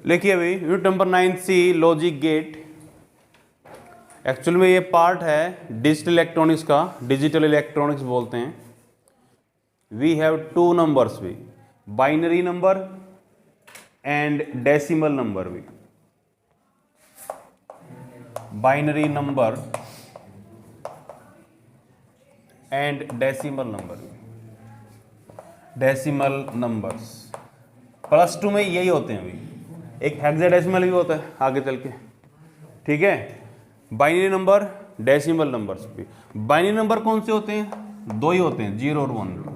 लिखिए अभी unit number 9C logic gate. Actual में ये पार्ट है डिजिटल इलेक्ट्रॉनिक्स का, डिजिटल इलेक्ट्रॉनिक्स बोलते हैं। वी हैव टू नंबर्स भी, binary number and decimal number भी। Binary number and decimal number भी। डेसिमल नंबर्स +2 में यही होते हैं अभी। एक हेक्साडेसिमल भी होता है आगे चल के, ठीक है। बाइनरी नंबर, डेसिमल नंबर्स भी। बाइनरी नंबर कौन से होते हैं? दो ही होते हैं, 0 और 1।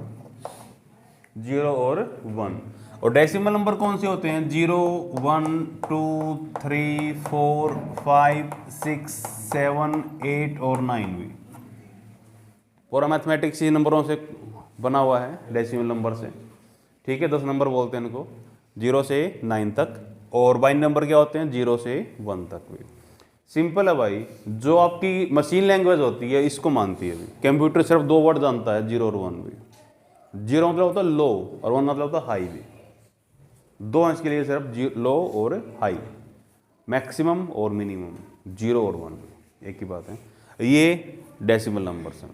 0 और 1। और डेसिमल नंबर कौन से होते हैं? 0, 1, 2, 3, 4, 5, 6, 7, 8 और 9 भी। पूरा मैथमेटिक्स इस नंबरों से बना हुआ है, डेसिमल नंबर से, ठीक है। 10 नंबर बोलते हैं इनको, 0 से 9 तक। और बाइनरी नंबर क्या होते हैं? 0 से 1 तक भी। सिंपल है भाई, जो आपकी मशीन लैंग्वेज होती है इसको मानती है। कंप्यूटर सिर्फ 2 वर्ड जानता है, 0 और 1 भी। 0 मतलब होता है लो और 1 मतलब होता है हाई भी। 2 अंश के लिए सिर्फ लो और हाई, मैक्सिमम और मिनिमम, 0 और 1 भी एक ही बात है। ये डेसिमल नंबर्स हैं,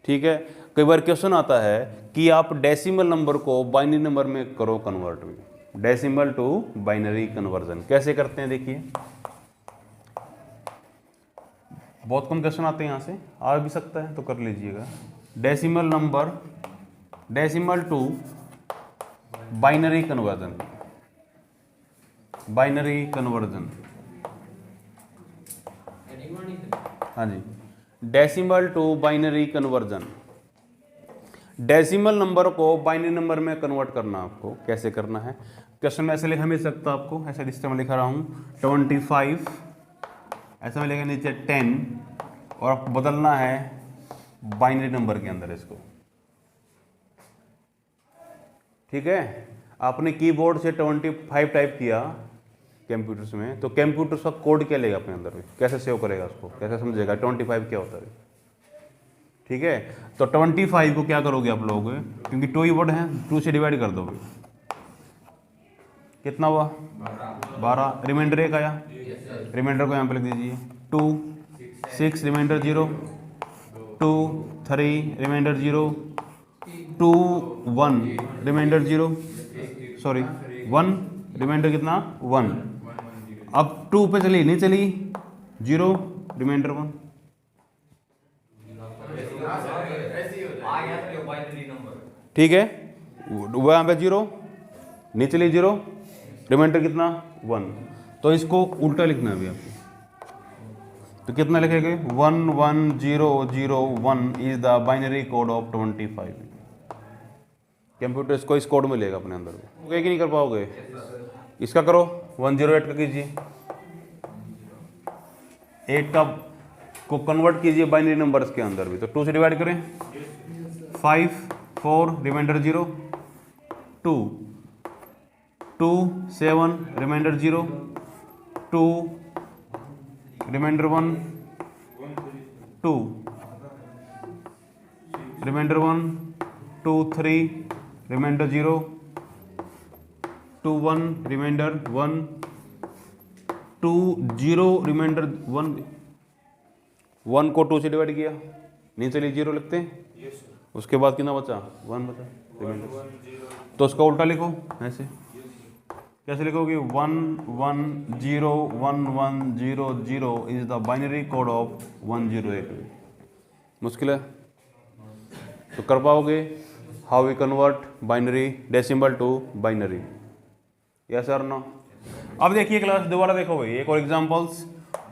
ठीक है। कई बार क्वेश्चन आता है कि आप डेसिमल नंबर को बाइनरी नंबर में करो कन्वर्ट भी। डेसिमल टू बाइनरी कन्वर्जन कैसे करते हैं देखिए। बहुत कम क्वेश्चन आते हैं यहाँ से, आ भी सकता है तो कर लीजिएगा। Decimal number, decimal to binary conversion, binary conversion. हाँ जी, decimal to binary conversion. Decimal number को बाइनरी नंबर में कन्वर्ट करना आपको कैसे करना है। क्वेश्चन में ऐसे लिखा मिल सकता है आपको, ऐसे लिस्ट में लिखा रहा हूँ 25, ऐसा मिलेगा नीचे 10, और आपको बदलना है बाइनरी नंबर के अंदर इसको, ठीक है। आपने कीबोर्ड से 25 टाइप किया कंप्यूटर्स में, तो कंप्यूटर उसका कोड क्या लेगा अपने अंदर, कैसे सेव करेगा उसको, कैसे समझेगा 25 क्या होता है, ठीक है। तो 25 को क्या करोगे आप लोग, क्योंकि 2 ही वर्ड है, 2 से डिवाइड कर दोगे, कितना हुआ 12। रिमाइंडर 1 आया, रिमाइंडर को यहाँ पे लिख दीजिए 2, 6 remainder 0, 2, 3 remainder 0, 2, 1 remainder 0, sorry 1 remainder कितना 1। अब 2 पे चली नहीं चली, 0 रिमाइंडर 1। ठीक है, वो यहाँ पे 0 नहीं चली, 0 रिमाइंडर कितना 1। तो इसको उल्टा लिखना है अभी आपको, तो कितना लिखेंगे 1 1 0 0 1 is the binary code of 25। Computer इसको इस कोड में लेगा अपने अंदर। ओके कि नहीं कर पाओगे? इसका करो 108 का कीजिए, 8 का को कन्वर्ट कीजिए बाइनरी नंबर्स के अंदर भी। तो 2 से डिवाइड करें, 5 4 remainder 0, 2 2 7 remainder 0, 2 remainder 1, 2 remainder 1, 2 3 remainder 0, 2 1 remainder 1, 2 0 remainder 1। 1 को 2 से डिवाइड किया, नहीं चलिए 0 लिखते हैं। उसके बाद कितना बचा 1 बचा रिमाइंडर। तो उसका उल्टा लिखो, ऐसे कैसे लिखोगे 1 1 0 1 1 0 0 is the binary code of 108। मुश्किल है तो कर पाओगे। How we convert binary decimal to binary, yes और नो। अब देखिए क्लास, दोबारा देखो भाई एक और एग्जांपल्स।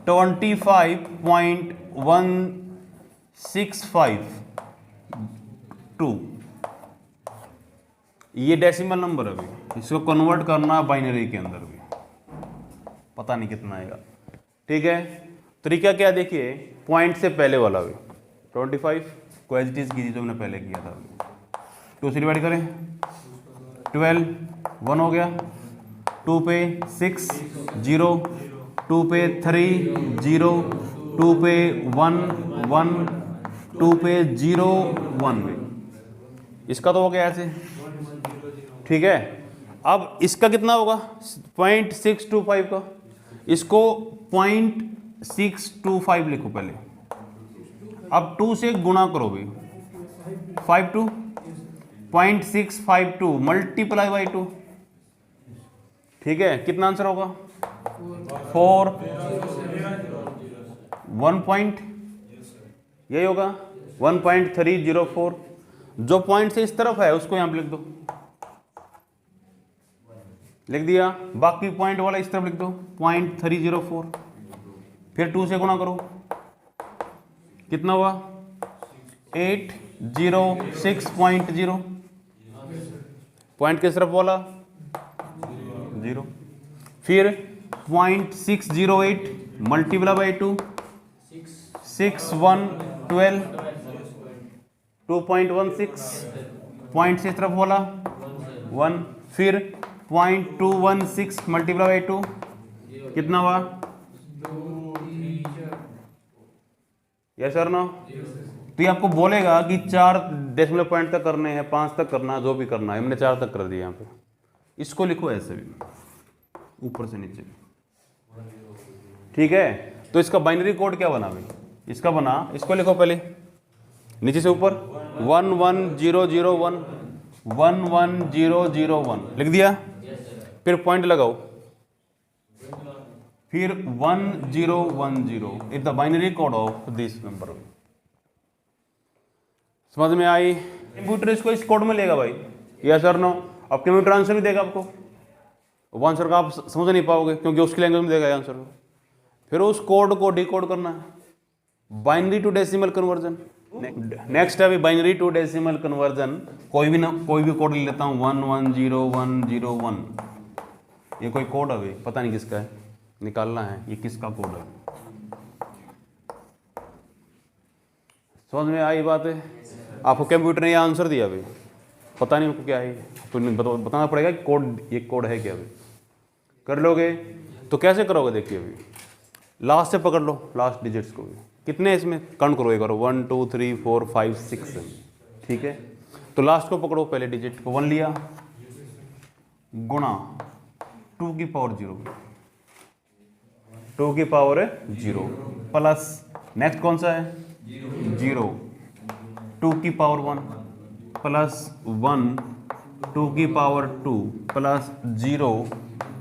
25.165.2 ये डेसिमल नंबर है अभी, इसको कन्वर्ट करना बाइनरी के अंदर भी, पता नहीं कितना आएगा, ठीक है। तरीका क्या देखिए, पॉइंट से पहले वाला भी 25 को एज इट इज कीजिए जो हमने पहले किया था। 2 से डिवाइड करें, 12 1 हो गया, 2 पे 6 0, 2 पे 3 0, 2 पे 1 1, 2 पे 0 1 भी। इसका तो हो गया ऐसे, ठीक है। अब इसका कितना होगा 0.625 का, इसको 0.625 लिखो पहले, अब 2 से गुणा करो भाई, 52 0.652 मल्टीप्लाई बाई 2, ठीक है, कितना आंसर होगा 4 1 पॉइंट, यही होगा 1.304। जो पॉइंट से इस तरफ है उसको यहां पे लिख दो, लिख दिया, बाकी पॉइंट वाला इस तरफ लिख दो 0.304, फिर 2 से गुणा करो, कितना हुआ 806.0, पॉइंट किस तरफ वाला 0, फिर 0.608 मल्टीप्लाई बाई 2 6112 2.16, पॉइंट से इस तरफ वाला 1, फिर 0.216 मल्टीप्लाई बाई 2 कितना हुआ, यस सर नो। तो ये आपको बोलेगा कि 4 डेसिमल पॉइंट तक करने हैं, 5 तक करना है, जो भी करना है, हमने 4 तक कर दिया यहाँ पे। इसको लिखो ऐसे भी, ऊपर से नीचे, ठीक है। तो इसका बाइनरी कोड क्या बना भाई, इसका बना, इसको लिखो पहले नीचे से ऊपर 11001 11001 लिख दिया, फिर पॉइंट लगाओ, फिर 1010 is the binary code of this number. समझ में आई? कंप्यूटर इसको इस कोड में लेगा भाई, यस और नो। अब कंप्यूटर आंसर भी देगा आपको, वो आंसर का आप समझ नहीं पाओगे क्योंकि उसकी लैंग्वेज में देगा आंसर को, फिर उस कोड को डिकोड करना है, binary to decimal conversion. Next है बाइनरी टू डेसिमल कन्वर्जन, कोई भी कोड ले लेता हूँ 110101, ये कोई कोड है भाई, पता नहीं किसका है, निकालना है ये किसका कोड है। समझ में आई बात है? आपको कंप्यूटर ने ये आंसर दिया भाई, पता नहीं उनको क्या है, तो बताना पड़ेगा कि कोड, ये कोड है क्या भाई। कर लोगे तो कैसे करोगे, देखिए अभी लास्ट से पकड़ लो, लास्ट डिजिट्स को भी, कितने इसमें काउंट करो, ये करो 1 2 3 4 5 6 ठीक है। तो लास्ट को पकड़ो, पहले डिजिट को 1 लिया, गुणा 2 की पावर 0, 2 की पावर 0 प्लस नेक्स्ट कौन सा है 0, 2 की पावर 1 प्लस 1 2 की पावर 2 प्लस 0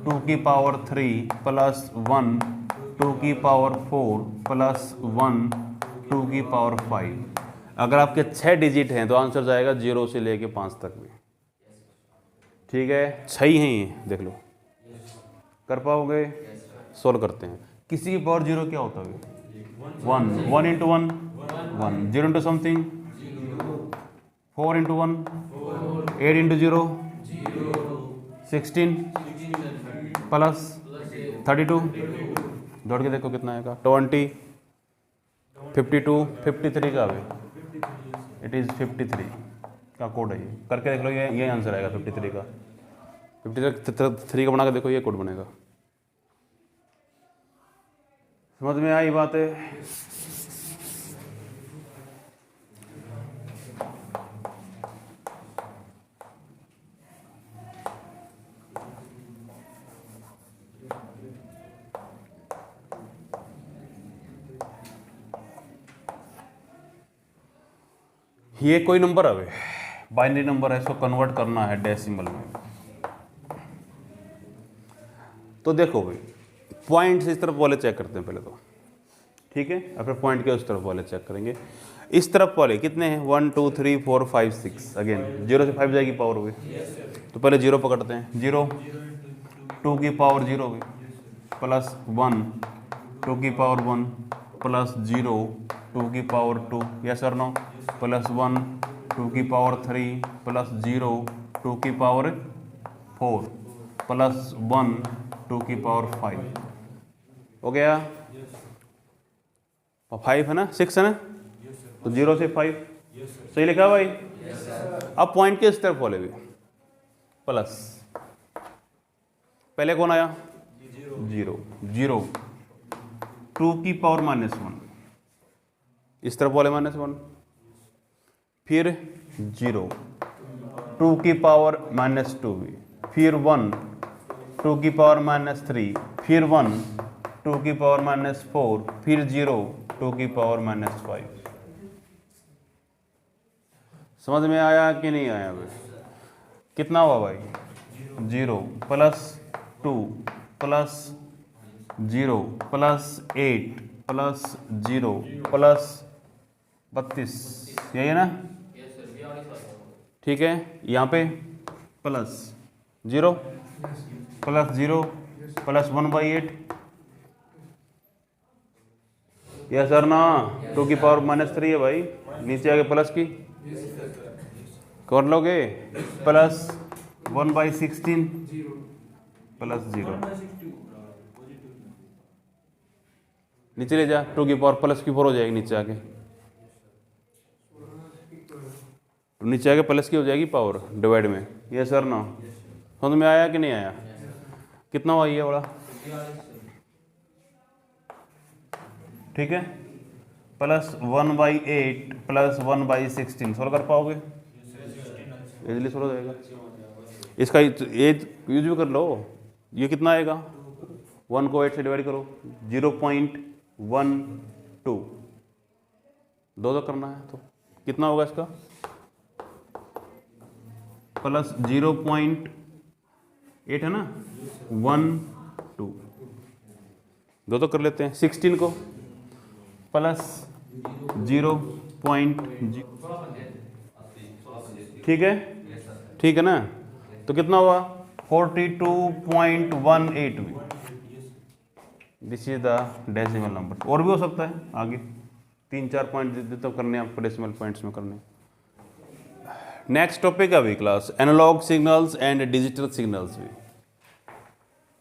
2 की पावर 3 प्लस 1 2 की पावर 4 प्लस 1 2 की पावर 5। अगर आपके 6 डिजिट हैं तो आंसर जाएगा 0 से लेके 5 तक में, ठीक है। 6 ही हैं ये, देख लो, कर पाओगे? सोल्व करते हैं। किसी की पावर 0 क्या होता है 1, 1 into 1 1, 0 into something 4 into 1 8 into 0 16 plus 32, दौड़ के देखो कितना आएगा 20 52 53 का है, इट इज़ 53 का कोड है ये, करके देख लो, ये आंसर आएगा 53 का, 53 का बना के देखो, ये कोड बनेगा। समझ में आई बात है? ये कोई नंबर है, बाइनरी नंबर है, इसको कन्वर्ट करना है डेसिमल में। तो देखो भाई, पॉइंट से इस तरफ वाले चेक करते हैं पहले तो, ठीक है, और फिर पॉइंट के उस तरफ वाले चेक करेंगे। इस तरफ वाले कितने हैं 1 2 3 4 5 6, अगेन 0 से 5 जाएगी पावर हुई, तो पहले 0 पकड़ते हैं, 0 2 की पावर 0 हुई प्लस 1 2 की पावर 1 प्लस 0 2 की पावर 2, यस और नो, प्लस 1 2 की पावर 3 प्लस 0 2 की पावर 4 प्लस 1 2 की पावर 5, हो गया? 5 है ना, 6 है ना, तो 0 से 5 सही लिखा भाई। अब पॉइंट के इस तरफ वाले भी प्लस, पहले कौन आया 0 0 2 की पावर -1, इस तरफ वाले -1, फिर 0 2 की पावर -2 भी, फिर 1 2 की पावर माइनस 3, फिर 1 2 की पावर माइनस 4, फिर 0 2 की पावर माइनस 5। समझ में आया कि नहीं आया भाई? कितना हुआ भाई? 0 plus 2 plus 0 plus 8 plus 0 plus 32, यही है ना? ठीक है, यहाँ पे plus 0 plus 0 plus 1/8, yes sir ना? 2 की पावर माइनस 3 है भाई, नीचे आगे प्लस की कर लोगे, प्लस 1/16 प्लस 0, नीचे ले जा, 2 की पावर प्लस की 4 हो जाएगी नीचे आके, नीचे आके प्लस की हो जाएगी पावर डिवाइड में, ये सर ना? समझ में आया कि नहीं आया? कितना हुआ ये वाला? ठीक है, प्लस 1/8 प्लस 1/16 सोल्व कर पाओगे? इजीली सोल्व हो जाएगा। इसका एज यूज भी कर लो, ये कितना आएगा? 1 को 8 से डिवाइड करो, 0.12, दो करना है तो कितना होगा इसका? प्लस 0.8 है ना, 1 2, दो कर लेते हैं। 16 को प्लस 0.0, ठीक है, ठीक है ना? तो कितना हुआ? 42.18। This is the decimal number. और भी हो सकता है आगे, 3-4 पॉइंट तो करने हैं आपको डेसिमल पॉइंट्स में करने। नेक्स्ट टॉपिक अभी class analog signals and digital signals भी,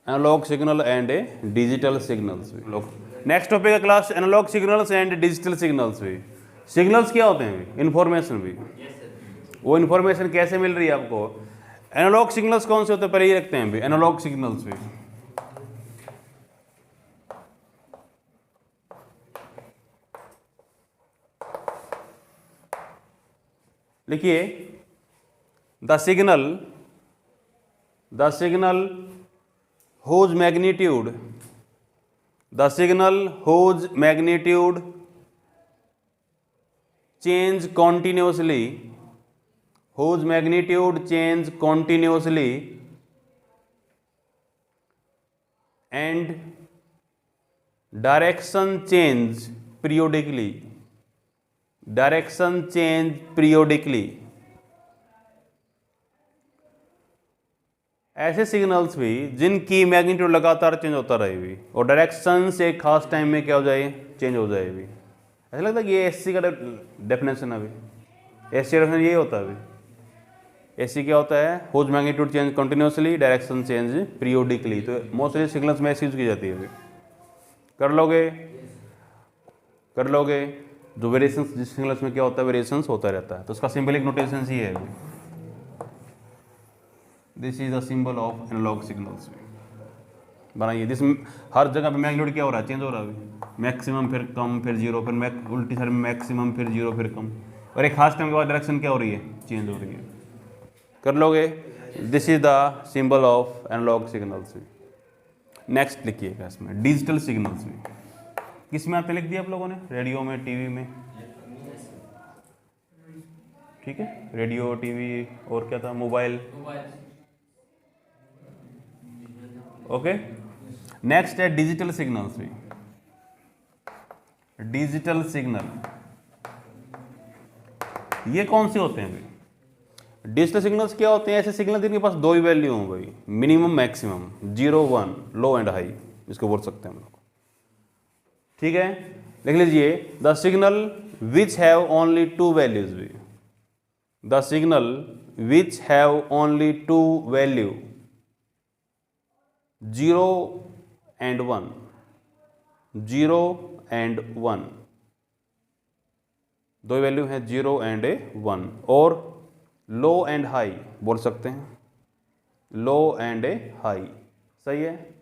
analog signal and digital signals भी लोग। नेक्स्ट टॉपिक है class analog signals and digital signals भी। सिग्नल्स क्या होते हैं? इंफॉर्मेशन भी। वो इन्फॉर्मेशन कैसे मिल रही है आपको? एनालॉग सिग्नल्स कौन से होते हैं? पहले ये रखते हैं भी, एनालॉग सिग्नल्स भी। लिखिए, the signal whose magnitude change continuously and direction change periodically, ऐसे सिग्नल्स भी जिनकी मैग्नीट्यूड लगातार चेंज होता रहे भी और डायरेक्शन से एक खास टाइम में क्या हो जाए? चेंज हो जाए भी। ऐसा लगता है कि ये एससी का डेफिनेशन है अभी। एससी का डेफिनेशन यही होता है अभी। एससी क्या होता है? Whose magnitude change continuously, direction change periodically. तो मोस्टली सिग्नल्स में ऐसी यूज की जाती है अभी। कर लोगे जो वेरिएशंस जिस सिग्नल्स में क्या होता है? वेरिएशंस होता रहता है। तो उसका सिंबलिक नोटेशन ही है अभी। This is the symbol of analog signals. बनाइए, दिस हर जगह पे मैग्नीट्यूड क्या हो रहा है? चेंज हो रहा है अभी। मैक्सिमम फिर कम फिर जीरो, फिर उल्टी साइड में मैक्सिमम फिर जीरो फिर कम, और एक खास टाइम के बाद डायरेक्शन क्या हो रही है? चेंज हो रही है। कर लोगे? This is the symbol of analog signals. Next लिखिएगा इसमें डिजिटल सिग्नल्स भी। किस में आपने लिख दिया आप लोगों ने? रेडियो में, टीवी में, ठीक है, रेडियो, टीवी, और क्या था? मोबाइल। ओके, नेक्स्ट है डिजिटल सिग्नल्स भी। डिजिटल सिग्नल ये कौन से होते हैं भाई? डिजिटल सिग्नल्स क्या होते हैं? ऐसे सिग्नल जिनके पास दो ही वैल्यू हो भाई, minimum maximum, 0 1, low and high, इसको बोल सकते हैं हम लोग। ठीक है, लिख लीजिए, the signal which have only two values भी। The signal which have only two value, 0 and 1, 0 and 1, दो वैल्यू हैं 0 and 1, और लो एंड हाई बोल सकते हैं, लो एंड हाई, सही है।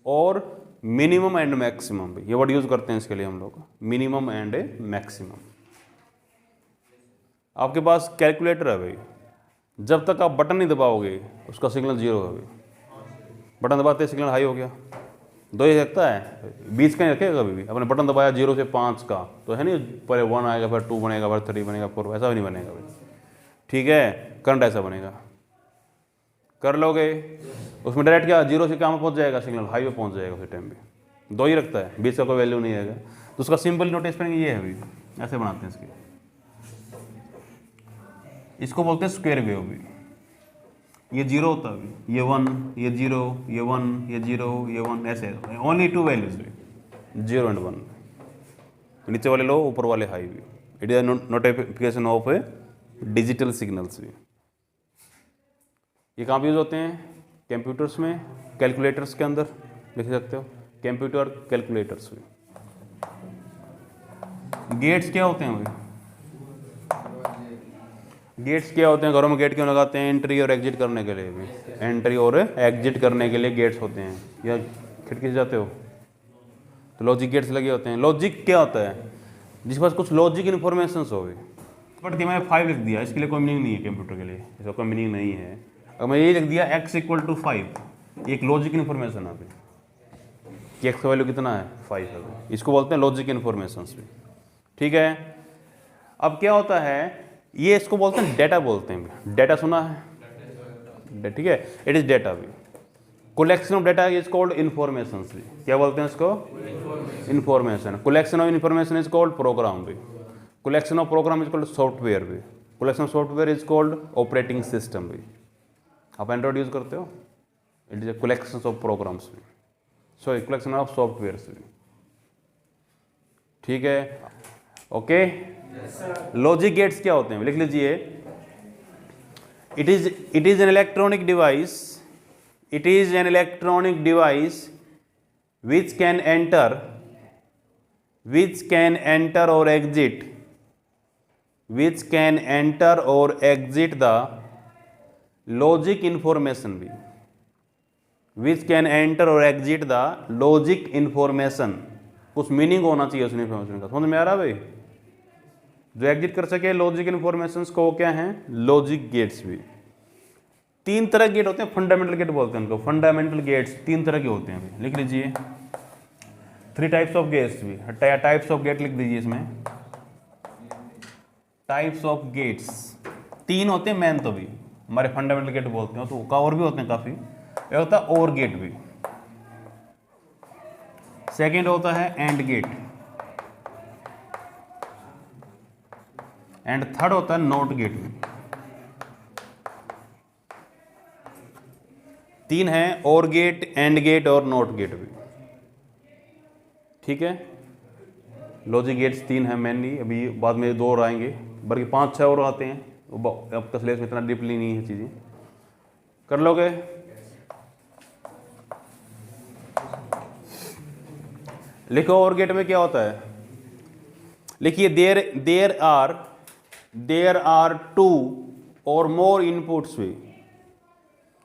और मिनिमम एंड मैक्सिमम भी, ये वर्ड यूज करते हैं इसके लिए हम लोग, मिनिमम एंड मैक्सिमम। आपके पास कैलकुलेटर है भाई, जब तक आप बटन नहीं दबाओगे उसका सिग्नल 0 है। बटन दबाते सिग्नल हाई हो गया। 2 ही रखता है, 20 का नहीं रखेगा कभी भी। अपने बटन दबाया 0 से 5 का तो है नहीं, पहले 1 आएगा, फिर 2 बनेगा, फिर 3 बनेगा, 4, ऐसा भी नहीं बनेगा भाई। ठीक है, करंट ऐसा बनेगा। कर लोगे उसमें डायरेक्ट क्या 0 से कहाँ पहुँच जाएगा, सिग्नल हाई पे पहुँच जाएगा उसी टाइम पे। 2 ही रखता है, 20 का कोई वैल्यू नहीं आएगा। तो उसका सिंपल नोटेशन ये है भाई, ऐसे बनाते हैं इसके। इसको बोलते हैं स्क्वायर वेव भी। ये 0 होता है, ये 1, ये 0, ये 1, ये 0, ये 1, ऐसे ओनली 2 वैल्यूज भी, 0 and 1। नीचे वाले लो, ऊपर वाले हाई भी। It is notification of A digital signals भी। ये कहाँ पे यूज होते हैं, कंप्यूटर्स में, कैलकुलेटर्स के अंदर लिख सकते हो, कंप्यूटर कैलकुलेटर्स भी। गेट्स क्या होते हैं भाई, गेट्स क्या होते हैं, घरों में गेट क्यों लगाते हैं, एंट्री और एग्जिट करने के लिए भी। एंट्री और एग्जिट करने के लिए गेट्स होते हैं। या खिड़की से जाते हो तो लॉजिक गेट्स लगे होते हैं। लॉजिक क्या होता है, जिसके पास कुछ लॉजिक इन्फॉर्मेशन हो गई। बट कि मैंने 5 लिख दिया, इसके लिए कोई मीनिंग नहीं है कंप्यूटर के लिए, इसका कोई मीनिंग नहीं है। अगर मैं ये लिख दिया x = 5, एक लॉजिक इन्फॉर्मेशन है कि x का वैल्यू कितना है, 5 है। इसको बोलते हैं लॉजिक इन्फॉर्मेशन भी। ठीक है, अब क्या होता है, ये इसको बोलते हैं डेटा बोलते हैं। डेटा सुना है, ठीक है, इट इज डेटा भी। Collection of data is called information भी। क्या बोलते हैं इसको, information. Collection of information is called program भी। Collection of program is called software भी। Collection of software is called operating system भी। आप एंड्रॉइड यूज करते हो, it is collection of programs भी, सॉरी कलेक्शन ऑफ सॉफ्टवेयर भी। ठीक है, ओके। लॉजिक गेट्स क्या होते हैं, लिख लीजिए। It is an electronic device, it is an electronic device which can enter or exit, which can enter or exit the logic information भी, which can enter or exit the logic information। कुछ meaning होना चाहिए उस information का, समझ में आ रहा है भाई। जो एग्जिट कर सके लॉजिक इन्फॉर्मेशन को, वो क्या है, लॉजिक गेट्स भी। 3 तरह के गेट होते हैं, फंडामेंटल गेट बोलते हैं उनको। फंडामेंटल गेट्स 3 तरह के होते हैं, लिख लीजिए। 3 टाइप्स ऑफ गेट्स भी, टाइप्स ऑफ गेट लिख दीजिए इसमें। टाइप्स ऑफ गेट्स 3 होते हैं मेन, तो भी हमारे फंडामेंटल गेट बोलते हैं, तो और भी होते हैं काफी। एक होता है और गेट भी, सेकेंड होता है एंड गेट, एंड थर्ड होता है नॉट गेट भी। 3 है, और गेट, एंड गेट और नॉट गेट भी। ठीक है, लॉजिक गेट्स 3 है मेनली, अभी बाद में 2 और आएंगे, बल्कि 5-6 और आते हैं। अब सिलेबस में इतना डीपली नहीं है चीजें, कर लोगे। लिखो और गेट में क्या होता है, लिखिए। There are 2 or more inputs भी।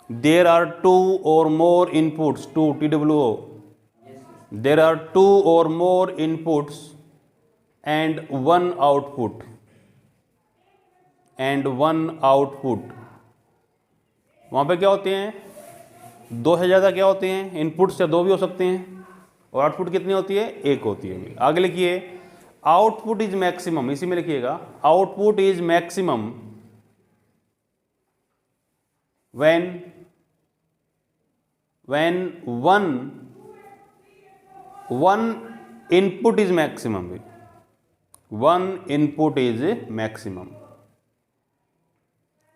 There are 2 or more inputs, 2 TWO। There are 2 or more inputs and 1 output, and 1 output। वहाँ पे क्या होते हैं, 2 से ज़्यादा क्या होते हैं, इनपुट्स या 2 भी हो सकते हैं, और आउटपुट कितनी होती है, 1 होती है। आगे लिखिए, आउटपुट इज मैक्सिमम, इसी में लिखिएगा, output is maximum when one input is maximum, one input is maximum।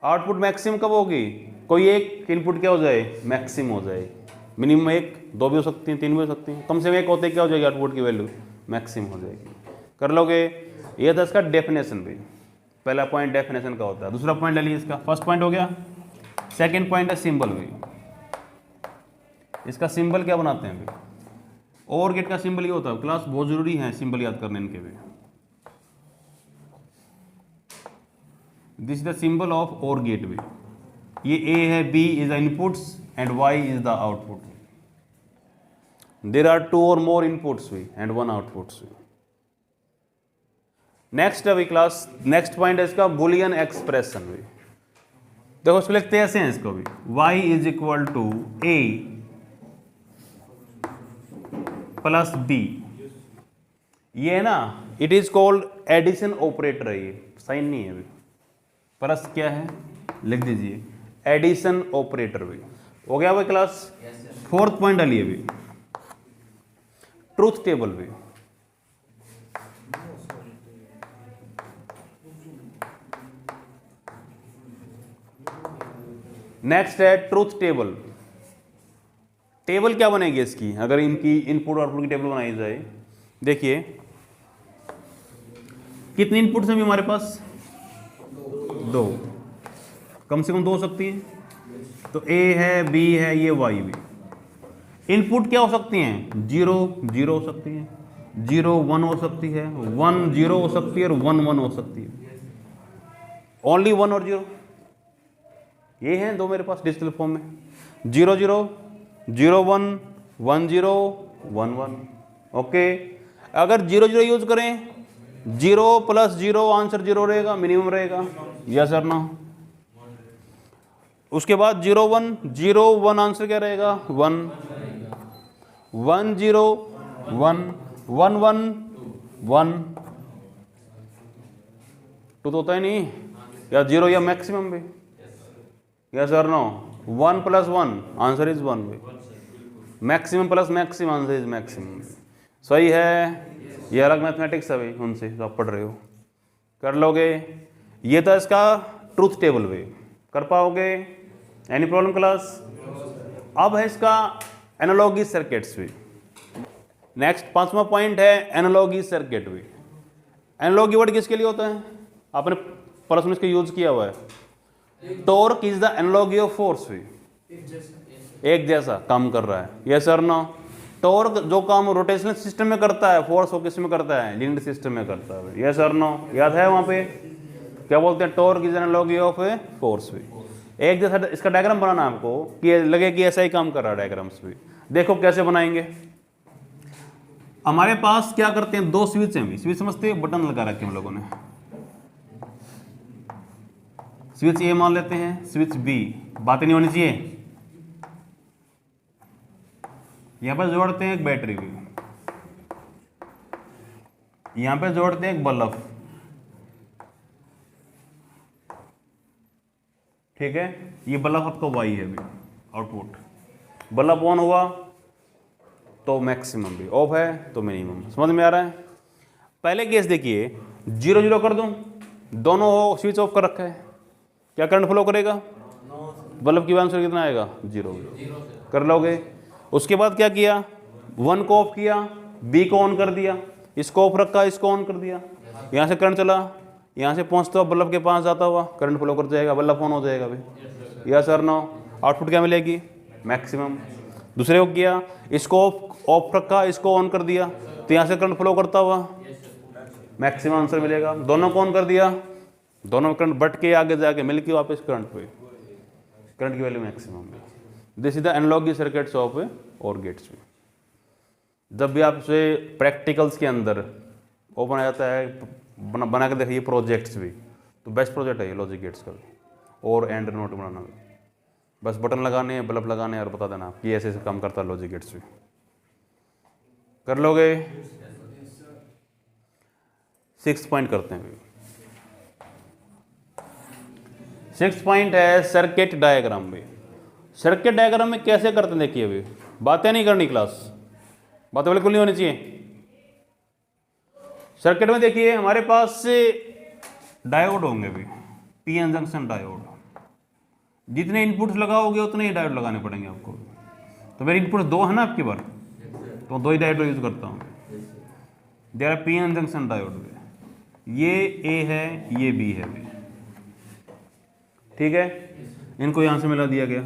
Output maximum कब होगी, कोई एक इनपुट क्या हो जाए, मैक्सिमम हो जाए। मिनिमम 1, 2 भी हो सकती हैं, 3 भी हो सकती हैं, कम से कम 1 होते क्या हो जाएगी, आउटपुट की वैल्यू मैक्सिमम हो जाएगी। कर लोगे। ये था इसका डेफिनेशन भी। पहला पॉइंट डेफिनेशन का होता है। दूसरा पॉइंट ले लीजिए, इसका फर्स्ट पॉइंट हो गया। सेकेंड पॉइंट है सिंबल भी। इसका सिंबल क्या बनाते हैं अभी, और गेट का सिंबल ये होता है। क्लास बहुत जरूरी है सिंबल याद करने इनके भी। This is the symbol of OR gate भी। ये ए है, B is the inputs and Y is the output. There are 2 or more inputs भी एंड 1 आउटपुट्स भी। नेक्स्ट अभी क्लास, नेक्स्ट पॉइंट है इसका बुलियन एक्सप्रेशन भी। देखो इसको लिखते हैं ऐसे हैं इसको भी, y is equal to a plus b, ये है ना, it is called addition operator है, ये साइन नहीं है अभी, प्लस क्या है लिख दीजिए, एडिशन ऑपरेटर भी हो गया भाई क्लास। फोर्थ पॉइंट डालिए भी, ट्रूथ टेबल भी। नेक्स्ट है ट्रूथ टेबल। टेबल क्या बनेगी इसकी, अगर इनकी इनपुट और आउटपुट की टेबल बनाई जाए, देखिए कितने इनपुट्स हैं अभी हमारे पास, दो, कम से कम दो हो सकती हैं, तो ए है, बी है, ये वाई भी। इनपुट क्या हो सकती हैं, 0 0 हो सकती है, 0 1 हो सकती है, 1 0 हो सकती है और 1 1 हो सकती है, ओनली 1 और 0, ये हैं दो मेरे पास डिजिटल फॉर्म में, 0 0 0 1 1 0 1 1। ओके, अगर 0 0 यूज करें, 0 प्लस 0 आंसर 0 रहेगा, मिनिमम रहेगा, यस और नो। उसके बाद 0 1 0 1 आंसर क्या रहेगा, 1 1 0 1 1 1 1 2 तो होता ही नहीं, या 0 या मैक्सिमम भी, यस और नो। 1 प्लस 1 आंसर इज 1 भी, maximum plus maximum answer is maximum. सही है, ये अलग मैथमेटिक्स है भाई उनसे जो आप पढ़ रहे हो, कर लोगे। ये था इसका ट्रूथ टेबल भी, कर पाओगे, एनी प्रॉब्लम क्लास। अब है इसका एनालॉगी सर्किट्स भी। नेक्स्ट पांचवा पॉइंट है एनालॉगी सर्किट भी। एनालॉगी वर्ड किसके लिए होता है, आपने प्लस में इसका यूज किया हुआ है। Torque is the analogy of force भी, एक जैसा काम कर रहा है, यस और नो। टॉर्क जो काम रोटेशनल सिस्टम में करता है, फोर्स वो किस में करता है, लीनियर सिस्टम में करता है, यस और नो। याद है वहां पे क्या बोलते हैं, torque is analogy of a force भी। एक जैसा इसका डायग्राम बनाना आपको कि लगे कि ऐसा ही काम कर रहा है, डायग्राम्स भी देखो कैसे बनाएंगे। हमारे पास क्या करते हैं, दो स्विच हैं, स्विच समझते हैं, बटन लगा रखे हम लोगों ने। स्विच ए मान लेते हैं, स्विच बी, बातें नहीं होनी चाहिए। यहां पर जोड़ते हैं एक बैटरी भी, यहां पे जोड़ते हैं एक बल्ब, ठीक है। ये बल्ब आपका वाई है भी, आउटपुट। बल्ब ऑन हुआ तो मैक्सिमम भी, ऑफ है तो मिनिमम। समझ में आ रहा है। पहले केस देखिए, 0 0 कर दूं, दोनों हो, स्विच ऑफ कर रखा है, क्या करंट फ्लो करेगा, बल्ब की आंसर कितना आएगा, 0 कर लोगे। उसके बाद क्या किया, 1 को ऑफ किया, बी को ऑन कर दिया, इसको ऑफ रखा, इसको ऑन कर दिया, यहाँ से करंट चला, यहाँ से पहुँचता हुआ बल्ब के पास जाता हुआ करंट फ्लो कर जाएगा, बल्ब ऑन हो जाएगा भाई, यस और नो। आउटपुट क्या मिलेगी, मैक्सिमम। दूसरे को किया, इसको ऑफ रखा, इसको ऑन कर दिया, तो यहाँ से करंट फ्लो करता हुआ मैक्सिमम आंसर मिलेगा। दोनों को ऑन कर दिया, दोनों करंट बट के आगे जाके मिल के वापस करंट पे, करंट की वैल्यू मैक्सिमम है। This is the analogy circuits of और गेट्स भी। जब भी आपसे प्रैक्टिकल्स के अंदर वो बनाया जाता है, बना के देखिए प्रोजेक्ट्स भी, तो बेस्ट प्रोजेक्ट है ये लॉजिक गेट्स का और एंड नोट बनाना। बस बटन लगाने हैं, बल्ब लगाने हैं और बता देना कि ऐसे ऐसे काम करता है लॉजिक गेट्स भी, कर लोगे। 6th पॉइंट करते हैं। 6th पॉइंट है सर्किट डायग्राम भी। सर्किट डायग्राम में कैसे करते हैं देखिए, अभी बातें नहीं करनी क्लास, बातें बिल्कुल नहीं होनी चाहिए। सर्किट में देखिए हमारे पास डायोड होंगे भी, पीएन जंक्शन डायोड। जितने इनपुट्स लगाओगे उतने ही डायोड लगाने पड़ेंगे आपको। तो मेरे इनपुट 2 है ना आपकी बार, तो 2 ही डायोड यूज करता हूँ। There are PN junction diode भी, ये ए है, ये बी है भी, ठीक है। इनको यहाँ से मिला दिया गया,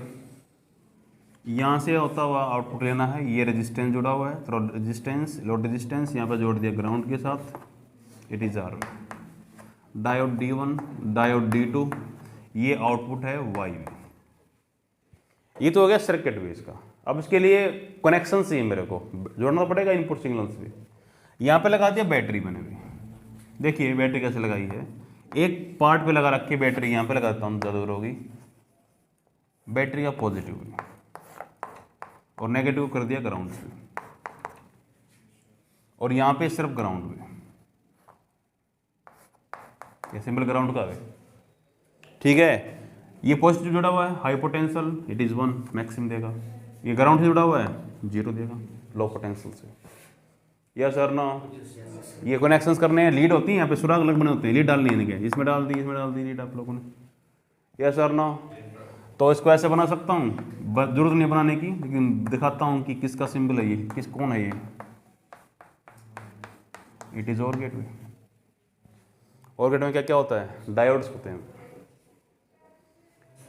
यहाँ से होता हुआ आउटपुट लेना है। ये रेजिस्टेंस जुड़ा हुआ है, तो रेजिस्टेंस, लोड रेजिस्टेंस यहाँ पर जोड़ दिया ग्राउंड के साथ, it is OR. Diode D1, diode D2, ये आउटपुट है Y। ये तो हो गया सर्किट भी इसका। अब इसके लिए कनेक्शन चाहिए, मेरे को जोड़ना पड़ेगा इनपुट सिग्नल्स भी। यहाँ पे लगा दिया बैटरी मैंने भी, देखिए बैटरी कैसे लगाई है, एक पार्ट पे लगा रखी बैटरी, यहाँ पे लगाता हूँ ज़्यादा दूर होगी, बैटरी का पॉजिटिव भी और नेगेटिव कर दिया ग्राउंड से, और यहाँ पे सिर्फ ग्राउंड भी, ये सिंपल ग्राउंड का है, ठीक है। ये पॉजिटिव जुड़ा हुआ है, high potential it is 1 maximum देगा, ये ग्राउंड से जुड़ा हुआ है 0 देगा लो पोटेंशियल से। यस और नो? ये कनेक्शंस करने हैं, लीड होती है यहाँ पे, सुराग अलग बने होते हैं, लीड डालनी है इनके, इसमें डाल दी, इसमें डाल दी लीड आप लोगों ने। यस और नो? तो इसको ऐसे बना सकता हूँ, जरूरत नहीं बनाने की, लेकिन दिखाता हूँ कि किसका सिंबल है ये, किस कौन है ये, it is OR gate. OR gate में क्या क्या होता है, डायोड्स होते हैं,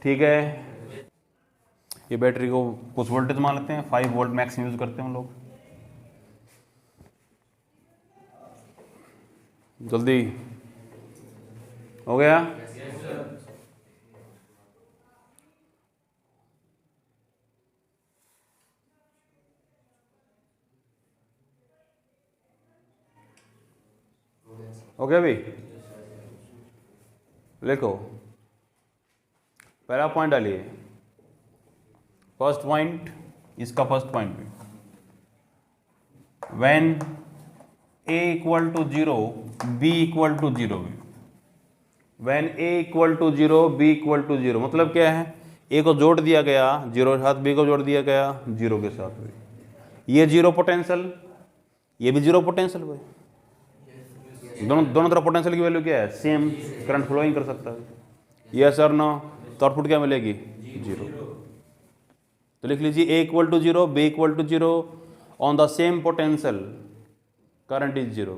ठीक है। ये बैटरी को कुछ वोल्टेज मान लेते हैं, 5 वोल्ट मैक्स यूज करते हैं हम लोग। जल्दी हो गया? हो गया भाई? लिखो, पहला पॉइंट डालिए, फर्स्ट पॉइंट, इसका फर्स्ट पॉइंट भी, when A equal to 0 B equal to 0, when A equal to 0 B equal to 0, मतलब क्या है, A को जोड़ दिया गया 0 के साथ, B को जोड़ दिया गया 0 के साथ, ये 0 पोटेंशियल, ये भी 0 पोटेंशियल भाई, दोनों तरफ पोटेंशियल की वैल्यू क्या है, सेम, करंट फ्लोइंग कर सकता है। यस और नो? तो आउटपुट क्या मिलेगी, 0। तो लिख लीजिए A equal to 0 B equal to 0 on the same potential current is 0।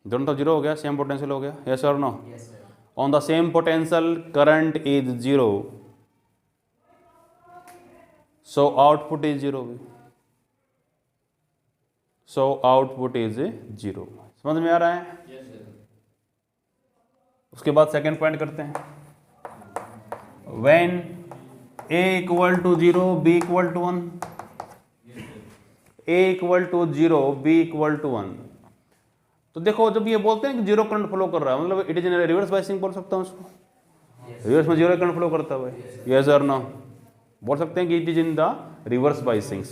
दोनों तरफ 0 हो गया, सेम पोटेंशियल हो गया। यस और no? On the same potential current is 0, so output is 0, so output is 0। समझ में आ रहा है? उसके बाद सेकेंड पॉइंट करते हैं, when A equal to 0 B equal to 1, A equal to 0 B equal to 1। तो देखो, जब ये बोलते हैं कि 0 करंट फ्लो कर रहा है, मतलब it is in reverse biasing बोल सकता हूँ उसको, रिवर्स में 0 करंट फ्लो करता है। यस और नो? बोल सकते हैं कि it is in the reverse biasing.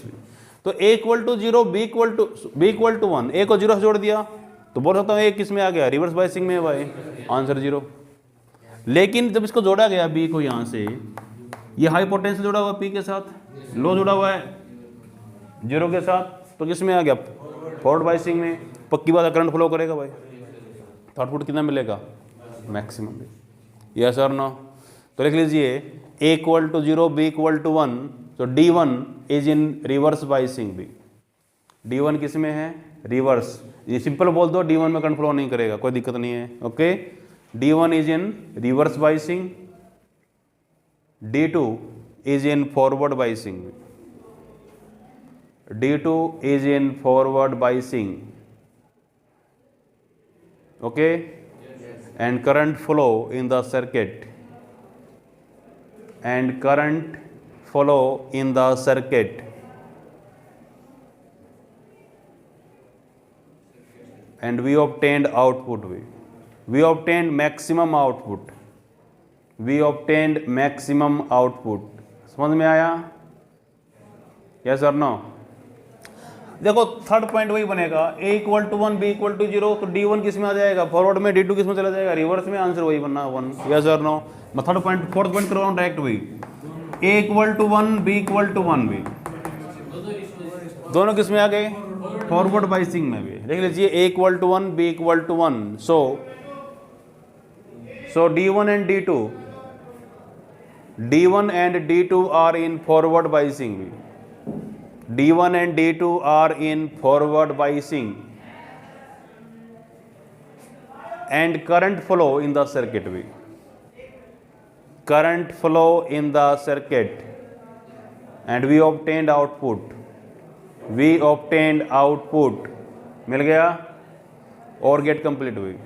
तो A equal to 0 B equal to 1, A को 0 से जोड़ दिया तो बोल सकता हूँ A किस में आ गया, रिवर्स बायसिंग में है भाई, आंसर 0। लेकिन जब इसको जोड़ा गया B को यहाँ से, ये हाई पोटेंशियल जुड़ा हुआ P के साथ, लो जुड़ा हुआ है 0 के साथ, तो किस में आ गया, फॉरवर्ड बायसिंग में, पक्की बात है करंट फ्लो करेगा भाई। तो आउटपुट कितना मिलेगा, मैक्सिमम। यस और नो? तो लिख लीजिए A equal to 0 B equal to 1, तो D1 is in reverse biasing भी। D1 किस में है, रिवर्स। ये सिंपल बोल दो, D1 में करंट फ्लो नहीं करेगा, कोई दिक्कत नहीं है। Okay, D1 is in reverse biasing, D2 is in forward biasing, D2 is in forward biasing, okay, and current flow in the circuit, and current flow in the circuit, and we obtained output, we obtained maximum output, we obtained maximum output। समझ में आया? Yes और no? देखो third point वही बनेगा, A equal to 1 B equal to 0, तो D1 किस में आ जाएगा, फॉरवर्ड में, D2 किस में चला जाएगा, रिवर्स में, आंसर वही बनना 1। यस और नो? मैं थर्ड पॉइंट, फोर्थ पॉइंट करवाऊँ डायरेक्ट वही, A equal to 1 B equal to 1 भी, दोनों किस में आ गए, फॉरवर्ड बायसिंग में भी। देख लीजिए A equal to 1 B equal to 1, so D1 and D2 are in forward biasing, D1 and D2 are in forward biasing, and current flow in the circuit भी, current flow in the circuit, and we obtained output, we obtained output। मिल गया? और get complete हुई।